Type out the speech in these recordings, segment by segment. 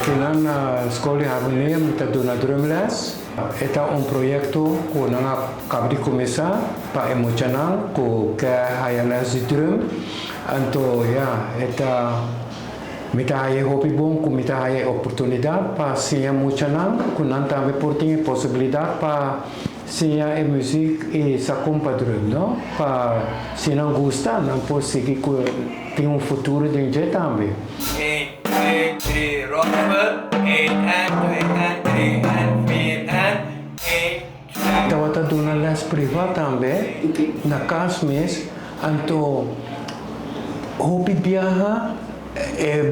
Studiantenan na Escola de Harmonia está dando drumles. Este é projeto que nós acabamos de começar para muchanan que quer les de drum. Então, esta mita haya hobi bom, que mita haya oportunidade para ser muchanan, que nós também tem possibilidade para ser a música e sa compadrão, não? Para se não gostar, não pode seguir tem futuro dentro também. 1, 2, 3, rocker, 8 and 3 and 4 and 8. Estava dando les privada também, na casa mesmo, então, hobby viajar,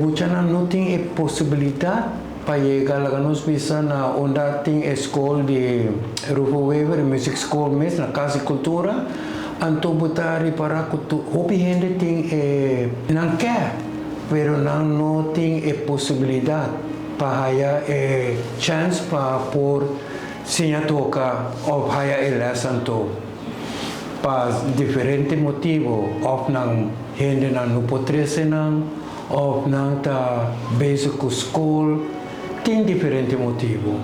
muchanan não tem possibilidade para chegar lá nos bisa na onde tem escola de Rufo Weber, music school mesmo, na casa de cultura, então botar para que hobby gente tem não quer, pero não tem possibilidade para ter chance para por se tocar ou haya eleção para diferente motivo, ou não gente não pode não, ou não tá basic school, tem diferente motivo.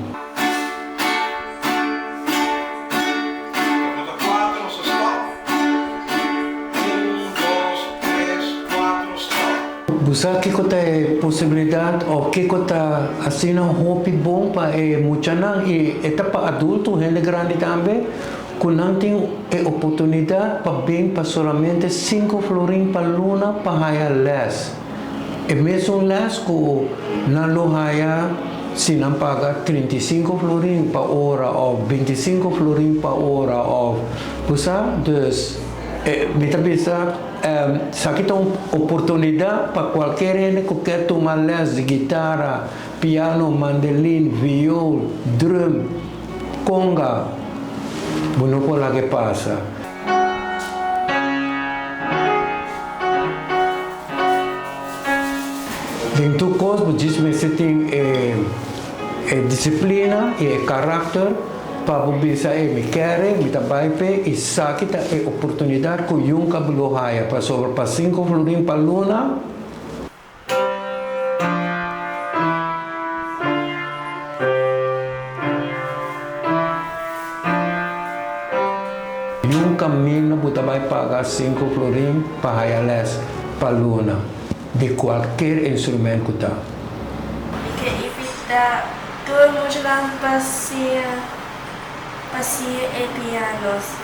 Buscar que tem possibilidade ou que está assim um hobby bom para muchanan e até para adulto, gente grande também, que não tem oportunidade para bem para solamente 5 florin para luna para haya les. E mesmo les que não haya se não paga 35 florin para hora ou 25 florin para hora ou buscar dus mita bisa sakit oportunidade para qualquer gente que quer tomar les de guitarra, piano, mandolin, viol, drum, conga, não pode lá que passa. Dentro do curso, você tem disciplina e caráter para você me querer, me trabalhar e sabe que é oportunidade que eu nunca vou haya para sobre 5 florin para luna. Nunca menos você vai pagar 5 florin para haya les para luna de qualquer instrumento que está. Porque evita todo mucho la paciencia e pianos.